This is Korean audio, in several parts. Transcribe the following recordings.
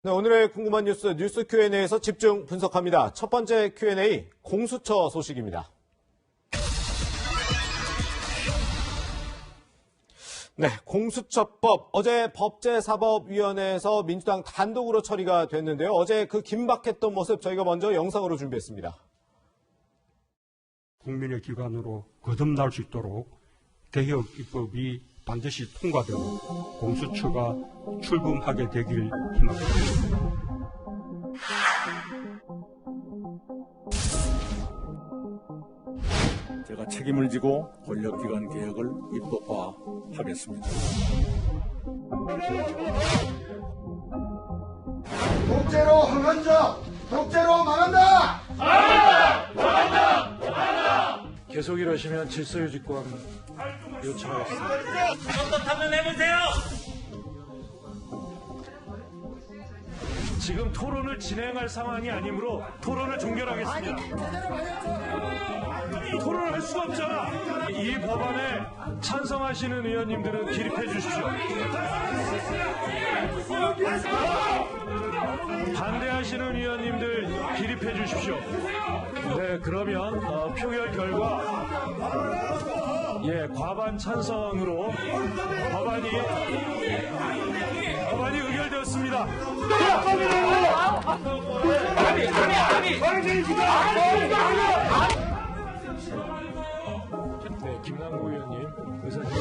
네, 오늘의 궁금한 뉴스 Q&A에서 집중 분석합니다. 첫 번째 Q&A, 공수처 소식입니다. 네, 공수처법 어제 법제사법위원회에서 민주당 단독으로 처리가 됐는데요. 어제 그 긴박했던 모습 저희가 먼저 영상으로 준비했습니다. 국민의 기관으로 거듭날 수 있도록 개혁 입법이 반드시 통과되고 공수처가 출범하게 되길 희망합니다. 제가 책임을 지고 권력기관 개혁을 입법화하겠습니다. 독재로 항한 자, 독재로 망한다! 계속 이러시면 질서유지권 요청하겠습니다. 한번 답변해보세요. 지금 토론을 진행할 상황이 아니므로 토론을 종결하겠습니다. 토론을 할 수가 없잖아. 이 법안에 찬성하시는 의원님들은 기립해 주십시오. 반대하시는 의원님들 기립해 주십시오. 네, 그러면 표결 결과 과반 찬성으로 법안이 의결되었습니다. 네, 김남국 의원님,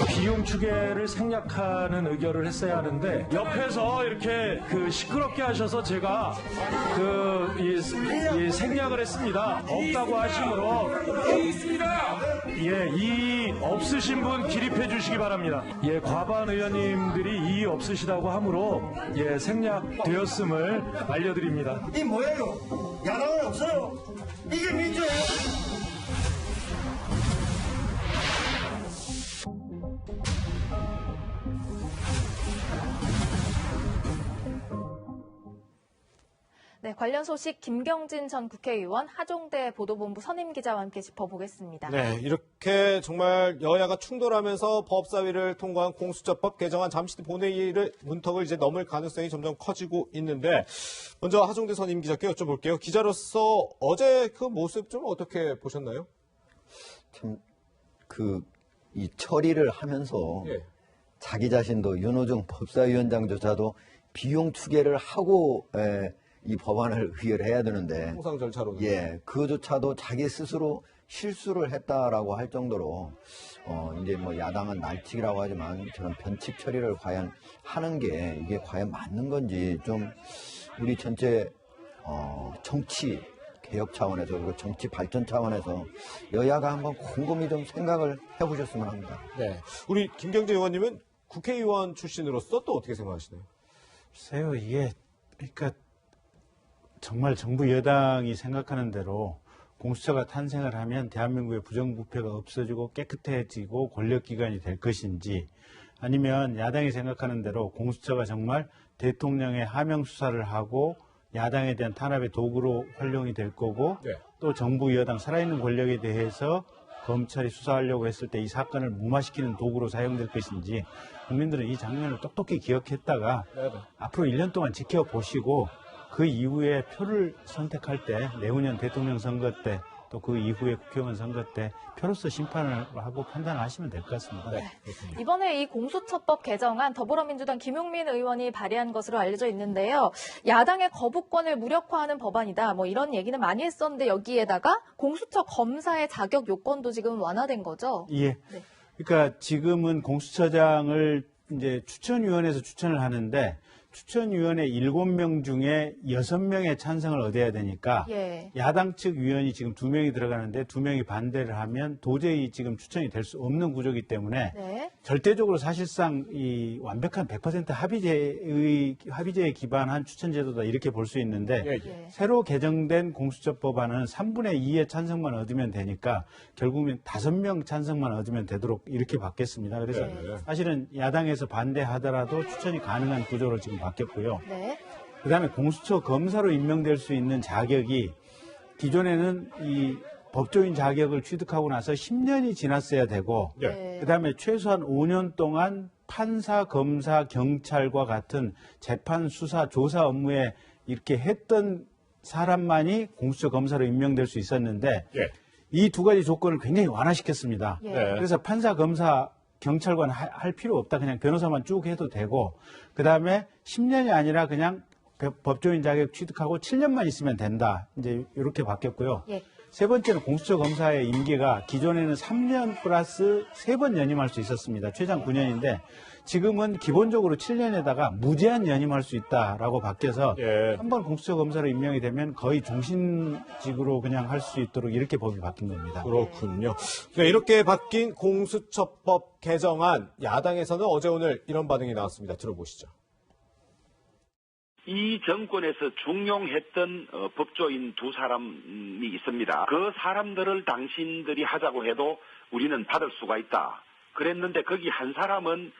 비용 추계를 생략하는 의결을 했어야 하는데 옆에서 이렇게 시끄럽게 하셔서 제가 이 생략을 했습니다. 없다고 하시므로 이의 없으신 분 기립해 주시기 바랍니다. 과반 의원님들이 이의 없으시다고 하므로 생략되었음을 알려드립니다. 이 뭐예요? 야당은 없어요. 이게 민주예요. 네, 관련 소식 김경진 전 국회의원, 하종대 보도본부 선임기자와 함께 짚어보겠습니다. 네, 이렇게 정말 여야가 충돌하면서 법사위를 통과한 공수처법 개정안 잠시 뒤 본회의를 문턱을 이제 넘을 가능성이 점점 커지고 있는데 먼저 하종대 선임기자께 여쭤볼게요. 기자로서 어제 그 모습 좀 어떻게 보셨나요? 참, 이 처리를 하면서 자기 자신도 윤호중 법사위원장조차도 비용 추계를 하고 이 법안을 의결해야 되는데 통상 절차로 그조차도 자기 스스로 실수를 했다라고 할 정도로 이제 뭐 야당은 날치기라고 하지만 저런 변칙 처리를 과연 하는 게 이게 과연 맞는 건지 좀 우리 전체 정치 개혁 차원에서 그리고 정치 발전 차원에서 여야가 한번 곰곰이 좀 생각을 해보셨으면 합니다. 네, 우리 김경진 의원님은 국회의원 출신으로서 또 어떻게 생각하시나요? 글쎄요, 이게 그러니까 정말 정부 여당이 생각하는 대로 공수처가 탄생을 하면 대한민국의 부정부패가 없어지고 깨끗해지고 권력기관이 될 것인지 아니면 야당이 생각하는 대로 공수처가 정말 대통령의 하명 수사를 하고 야당에 대한 탄압의 도구로 활용이 될 거고 또 정부 여당 살아있는 권력에 대해서 검찰이 수사하려고 했을 때 이 사건을 무마시키는 도구로 사용될 것인지 국민들은 이 장면을 똑똑히 기억했다가 앞으로 1년 동안 지켜보시고 그 이후에 표를 선택할 때 내후년 대통령 선거 때 또 그 이후에 국회의원 선거 때 표로서 심판을 하고 판단을 하시면 될 것 같습니다. 네. 이번에 이 공수처법 개정안 더불어민주당 김용민 의원이 발의한 것으로 알려져 있는데요. 야당의 거부권을 무력화하는 법안이다. 뭐 이런 얘기는 많이 했었는데 여기에다가 공수처 검사의 자격 요건도 지금 완화된 거죠? 예. 네. 그러니까 지금은 공수처장을 이제 추천위원회에서 추천을 하는데 추천위원회 7명 중에 6명의 찬성을 얻어야 되니까 야당 측 위원이 지금 2명이 들어가는데 2명이 반대를 하면 도저히 지금 추천이 될 수 없는 구조이기 때문에 절대적으로 사실상 이 완벽한 100% 합의제에 기반한 추천제도다 이렇게 볼 수 있는데 새로 개정된 공수처법안은 3분의 2의 찬성만 얻으면 되니까 결국은 5명 찬성만 얻으면 되도록 이렇게 바뀌었습니다. 그래서 사실은 야당에서 반대하더라도 추천이 가능한 구조로 지금 바뀌었고요. 그다음에 공수처 검사로 임명될 수 있는 자격이 기존에는 이 법조인 자격을 취득하고 나서 10년이 지났어야 되고 그다음에 최소한 5년 동안 판사, 검사, 경찰과 같은 재판, 수사, 조사 업무에 이렇게 했던 사람만이 공수처 검사로 임명될 수 있었는데 예. 이 두 가지 조건을 굉장히 완화시켰습니다. 예. 그래서 판사, 검사, 경찰관 할 필요 없다. 그냥 변호사만 쭉 해도 되고 그다음에 10년이 아니라 그냥 법조인 자격 취득하고 7년만 있으면 된다. 이제 이렇게 바뀌었고요. 예. 세 번째는 공수처 검사의 임기가 기존에는 3년 플러스 3번 연임할 수 있었습니다. 최장 9년인데 지금은 기본적으로 7년에다가 무제한 연임할 수 있다라고 바뀌어서 예. 한번 공수처 검사로 임명이 되면 거의 종신직으로 그냥 할 수 있도록 이렇게 법이 바뀐 겁니다. 그렇군요. 네, 이렇게 바뀐 공수처법 개정안 야당에서는 어제 오늘 이런 반응이 나왔습니다. 들어보시죠. 이 정권에서 중용했던 법조인 두 사람이 있습니다. 그 사람들을 당신들이 하자고 해도 우리는 받을 수가 있다. 그랬는데 거기 한 사람은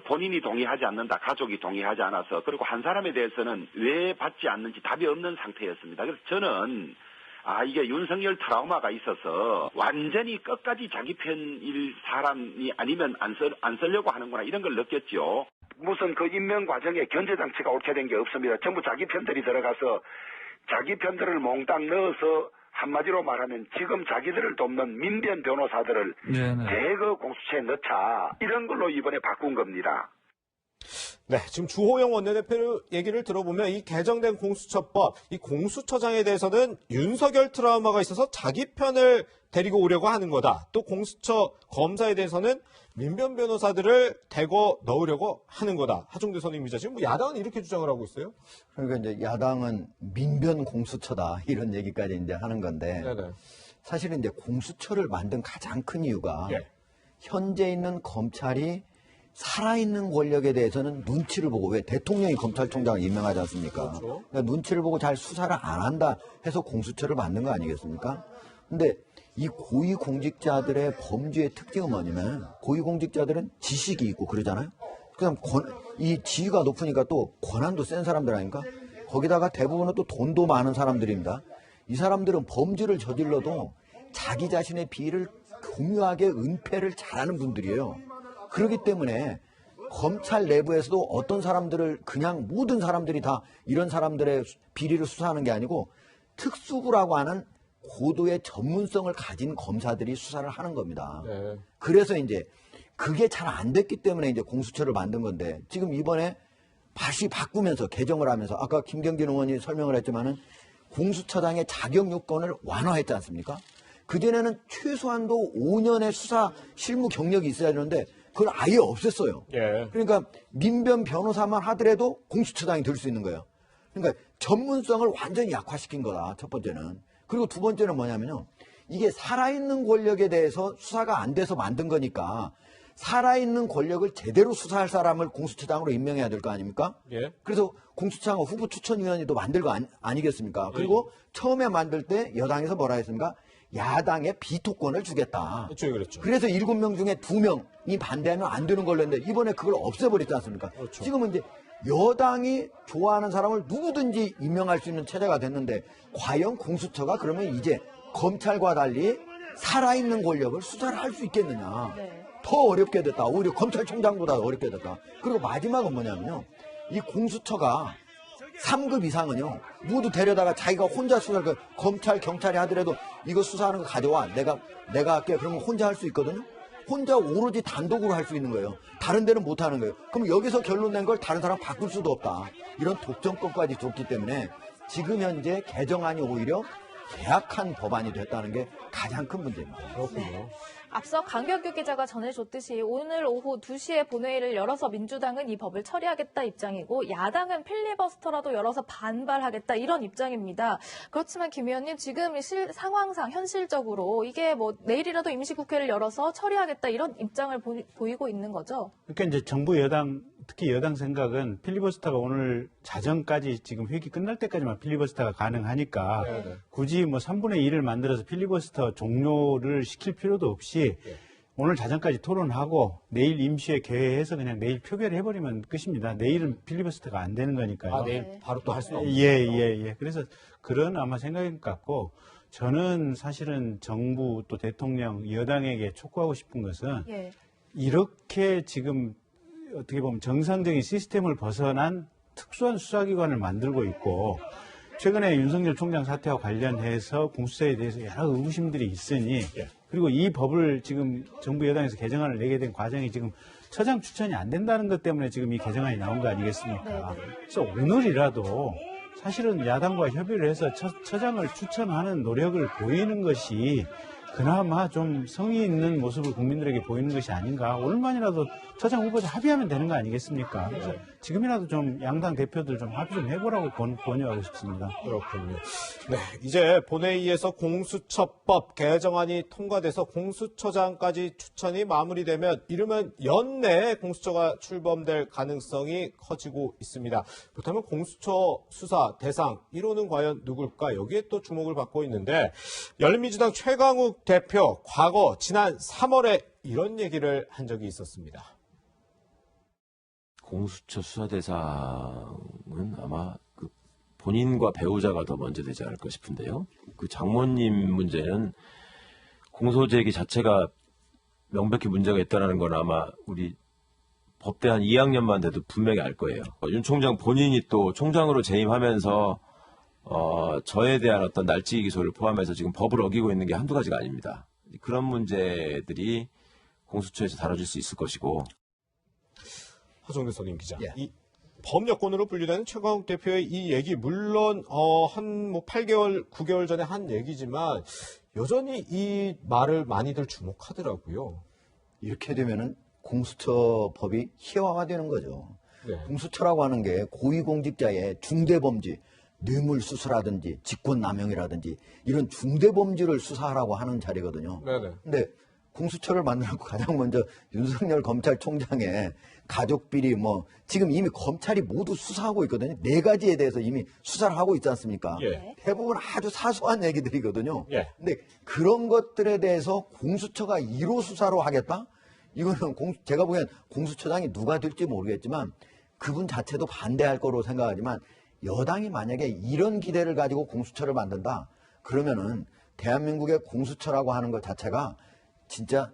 본인이 동의하지 않는다. 가족이 동의하지 않아서. 그리고 한 사람에 대해서는 왜 받지 않는지 답이 없는 상태였습니다. 그래서 저는 이게 윤석열 트라우마가 있어서 완전히 끝까지 자기 편일 사람이 아니면 안 쓰려고 하는구나 이런 걸 느꼈죠. 무슨 그 임명 과정에 견제 장치가 옳게 된 게 없습니다. 전부 자기 편들이 들어가서 자기 편들을 몽땅 넣어서 한마디로 말하면 지금 자기들을 돕는 민변 변호사들을 대거 공수처에 넣자 이런 걸로 이번에 바꾼 겁니다. 네, 지금 주호영 원내대표 얘기를 들어보면 이 개정된 공수처법, 이 공수처장에 대해서는 윤석열 트라우마가 있어서 자기 편을 데리고 오려고 하는 거다. 또 공수처 검사에 대해서는 민변 변호사들을 대거 넣으려고 하는 거다. 하종대 선임 기자, 지금 야당은 이렇게 주장을 하고 있어요? 그러니까 이제 야당은 민변 공수처다 이런 얘기까지 이제 하는 건데 네네. 사실은 이제 공수처를 만든 가장 큰 이유가 예. 현재 있는 검찰이 살아있는 권력에 대해서는 눈치를 보고 왜 대통령이 검찰총장을 임명하지 않습니까? 그렇죠. 그러니까 눈치를 보고 잘 수사를 안 한다 해서 공수처를 만든 거 아니겠습니까? 근데 이 고위공직자들의 범죄의 특징은 뭐냐면 고위공직자들은 지식이 있고 그러잖아요. 그다음 이 지위가 높으니까 또 권한도 센 사람들 아닙니까? 거기다가 대부분은 또 돈도 많은 사람들입니다. 이 사람들은 범죄를 저질러도 자기 자신의 비리를 교묘하게 은폐를 잘하는 분들이에요. 그렇기 때문에 검찰 내부에서도 어떤 사람들을 그냥 모든 사람들이 다 이런 사람들의 비리를 수사하는 게 아니고 특수부라고 하는 고도의 전문성을 가진 검사들이 수사를 하는 겁니다. 네. 그래서 이제 그게 잘 안 됐기 때문에 이제 공수처를 만든 건데 지금 이번에 다시 바꾸면서 개정을 하면서 아까 김경진 의원이 설명을 했지만은 공수처장의 자격 요건을 완화했지 않습니까? 그전에는 최소한도 5년의 수사 실무 경력이 있어야 되는데 그걸 아예 없앴어요. 예. 그러니까 민변 변호사만 하더라도 공수처장이 될 수 있는 거예요. 그러니까 전문성을 완전히 약화시킨 거다. 첫 번째는. 그리고 두 번째는 뭐냐면요. 이게 살아있는 권력에 대해서 수사가 안 돼서 만든 거니까 살아있는 권력을 제대로 수사할 사람을 공수처장으로 임명해야 될 거 아닙니까? 예. 그래서 공수처장 후보 추천위원회도 만들 거 아니겠습니까? 그리고 처음에 만들 때 여당에서 뭐라 했습니까? 야당에 비토권을 주겠다. 그렇죠, 그랬죠. 그래서 7명 중에 2명이 반대하면 안 되는 걸로 했는데 이번에 그걸 없애버렸지 않습니까? 그렇죠. 지금은 이제 여당이 좋아하는 사람을 누구든지 임명할 수 있는 체제가 됐는데 과연 공수처가 그러면 이제 검찰과 달리 살아있는 권력을 수사를 할 수 있겠느냐. 네. 더 어렵게 됐다. 오히려 검찰총장보다 어렵게 됐다. 그리고 마지막은 뭐냐면요. 이 공수처가 3급 이상은요. 모두 데려다가 자기가 혼자 수사를 검찰, 경찰이 하더라도 이거 수사하는 거 가져와. 내가 할게. 그러면 혼자 할 수 있거든요. 혼자 오로지 단독으로 할 수 있는 거예요. 다른 데는 못 하는 거예요. 그럼 여기서 결론 낸 걸 다른 사람 바꿀 수도 없다. 이런 독점권까지 줬기 때문에 지금 현재 개정안이 오히려 계약한 법안이 됐다는 게 가장 큰 문제입니다. 그렇군요. 앞서 강병규 기자가 전해줬듯이 오늘 오후 2시에 본회의를 열어서 민주당은 이 법을 처리하겠다 입장이고 야당은 필리버스터라도 열어서 반발하겠다 이런 입장입니다. 그렇지만 김 의원님 지금 상황상 현실적으로 이게 뭐 내일이라도 임시국회를 열어서 처리하겠다 이런 입장을 보이고 있는 거죠? 그러니까 이제 정부 여당 특히 여당 생각은 필리버스터가 오늘 자정까지 지금 회기 끝날 때까지만 필리버스터가 가능하니까 네네. 굳이 뭐 3분의 1을 만들어서 필리버스터 종료를 시킬 필요도 없이 오늘 자정까지 토론하고 내일 임시회 개회해서 그냥 내일 표결해버리면 끝입니다. 내일은 필리버스터가 안 되는 거니까요. 내일 바로 또 할 수는 없죠. 예. 그래서 그런 아마 생각인 것 같고 저는 사실은 정부 또 대통령 여당에게 촉구하고 싶은 것은 이렇게 지금 어떻게 보면 정상적인 시스템을 벗어난 특수한 수사기관을 만들고 있고 최근에 윤석열 총장 사태와 관련해서 공수처에 대해서 여러 의구심들이 있으니 그리고 이 법을 지금 정부 여당에서 개정안을 내게 된 과정이 지금 처장 추천이 안 된다는 것 때문에 지금 이 개정안이 나온 거 아니겠습니까? 그래서 오늘이라도 사실은 야당과 협의를 해서 처장을 추천하는 노력을 보이는 것이 그나마 좀 성의 있는 모습을 국민들에게 보이는 것이 아닌가. 오늘만이라도 처장 후보자 합의하면 되는 거 아니겠습니까? 그래서 지금이라도 좀 양당 대표들 좀 합의 좀 해보라고 권유하고 싶습니다. 그렇군요. 네, 이제 본회의에서 공수처법 개정안이 통과돼서 공수처장까지 추천이 마무리되면 이르면 연내에 공수처가 출범될 가능성이 커지고 있습니다. 그렇다면 공수처 수사 대상 1호는 과연 누굴까? 여기에 또 주목을 받고 있는데 열린민주당 최강욱 대표 과거 지난 3월에 이런 얘기를 한 적이 있었습니다. 공수처 수사 대상은 아마 그 본인과 배우자가 더 먼저 되지 않을까 싶은데요. 그 장모님 문제는 공소제기 자체가 명백히 문제가 있다는 건 아마 우리 법대 한 2학년만 돼도 분명히 알 거예요. 윤 총장 본인이 또 총장으로 재임하면서 저에 대한 어떤 날치기 기소를 포함해서 지금 법을 어기고 있는 게 한두 가지가 아닙니다. 그런 문제들이 공수처에서 다뤄질 수 있을 것이고. 하정대 선임 기자. 이 범여권으로 분류되는 최강욱 대표의 이 얘기 물론 한 8개월, 9개월 전에 한 얘기지만 여전히 이 말을 많이들 주목하더라고요. 이렇게 되면은 공수처법이 희화화되는 거죠. 네. 공수처라고 하는 게 고위공직자의 중대범죄, 뇌물수수라든지 직권남용이라든지 이런 중대범죄를 수사하라고 하는 자리거든요. 네네. 근데 공수처를 만들고 가장 먼저 윤석열 검찰총장의 가족비리 지금 이미 검찰이 모두 수사하고 있거든요. 4가지에 대해서 이미 수사를 하고 있지 않습니까? 예. 대부분 아주 사소한 얘기들이거든요. 예. 근데 그런 것들에 대해서 공수처가 1호 수사로 하겠다? 이거는 제가 보기엔 공수처장이 누가 될지 모르겠지만 그분 자체도 반대할 거로 생각하지만 여당이 만약에 이런 기대를 가지고 공수처를 만든다 그러면은 대한민국의 공수처라고 하는 것 자체가 진짜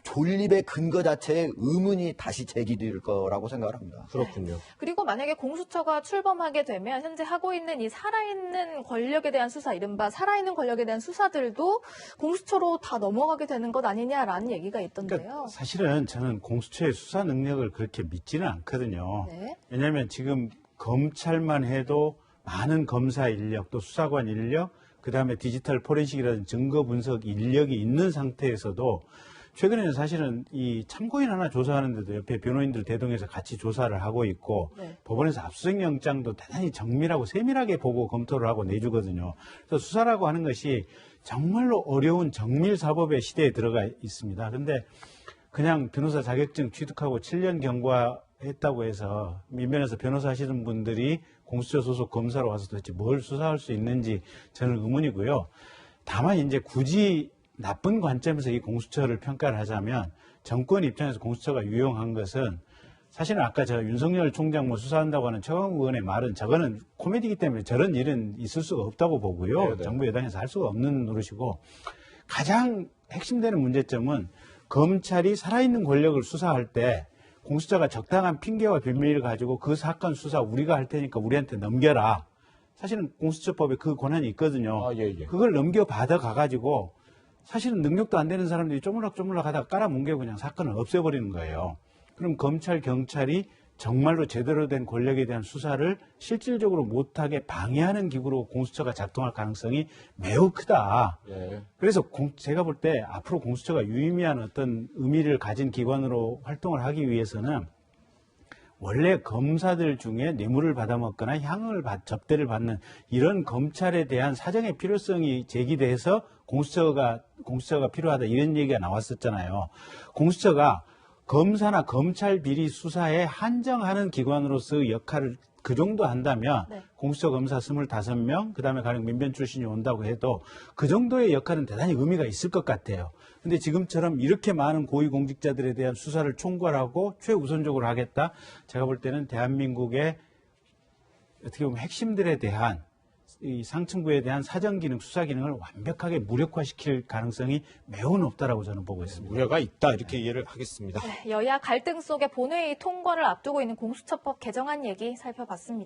존립의 근거 자체에 의문이 다시 제기될 거라고 생각을 합니다. 그렇군요. 그리고 만약에 공수처가 출범하게 되면 현재 하고 있는 이 살아있는 권력에 대한 수사, 이른바 살아있는 권력에 대한 수사들도 공수처로 다 넘어가게 되는 것 아니냐라는 얘기가 있던데요. 그러니까 사실은 저는 공수처의 수사 능력을 그렇게 믿지는 않거든요. 네. 왜냐하면 지금 검찰만 해도 많은 검사 인력, 또 수사관 인력, 그다음에 디지털 포렌식이라든 증거 분석 인력이 있는 상태에서도 최근에는 사실은 이 참고인 하나 조사하는데도 옆에 변호인들 대동해서 같이 조사를 하고 있고 네. 법원에서 압수수색 영장도 대단히 정밀하고 세밀하게 보고 검토를 하고 내주거든요. 그래서 수사라고 하는 것이 정말로 어려운 정밀 사법의 시대에 들어가 있습니다. 그런데 그냥 변호사 자격증 취득하고 7년 경과했다고 해서 민변에서 변호사 하시는 분들이 공수처 소속 검사로 와서 도대체 뭘 수사할 수 있는지 저는 의문이고요. 다만 이제 굳이 나쁜 관점에서 이 공수처를 평가를 하자면 정권 입장에서 공수처가 유용한 것은 사실은 아까 저 윤석열 총장 수사한다고 하는 최강욱 의원의 말은 저거는 코미디이기 때문에 저런 일은 있을 수가 없다고 보고요. 네네. 정부 여당에서 할 수가 없는 노릇이고 가장 핵심되는 문제점은 검찰이 살아있는 권력을 수사할 때 공수처가 적당한 핑계와 빌미를 가지고 그 사건 수사 우리가 할 테니까 우리한테 넘겨라. 사실은 공수처법에 그 권한이 있거든요. 예. 그걸 넘겨받아 가가지고 사실은 능력도 안 되는 사람들이 쪼물락쪼물락 하다가 깔아뭉개고 그냥 사건을 없애버리는 거예요. 그럼 검찰, 경찰이 정말로 제대로 된 권력에 대한 수사를 실질적으로 못하게 방해하는 기구로 공수처가 작동할 가능성이 매우 크다. 예. 그래서 제가 볼 때 앞으로 공수처가 유의미한 어떤 의미를 가진 기관으로 활동을 하기 위해서는 원래 검사들 중에 뇌물을 받아먹거나 향을 접대를 받는 이런 검찰에 대한 사정의 필요성이 제기돼서 공수처가 필요하다 이런 얘기가 나왔었잖아요. 공수처가 검사나 검찰 비리 수사에 한정하는 기관으로서의 역할을 그 정도 한다면 네. 공수처 검사 25명, 그다음에 가령 민변 출신이 온다고 해도 그 정도의 역할은 대단히 의미가 있을 것 같아요. 근데 지금처럼 이렇게 많은 고위공직자들에 대한 수사를 총괄하고 최우선적으로 하겠다. 제가 볼 때는 대한민국의 어떻게 보면 핵심들에 대한 이 상층부에 대한 사정 기능, 수사 기능을 완벽하게 무력화시킬 가능성이 매우 높다라고 저는 보고 있습니다. 우려가 있다 이렇게 이해를 하겠습니다. 여야 갈등 속에 본회의 통과를 앞두고 있는 공수처법 개정안 얘기 살펴봤습니다.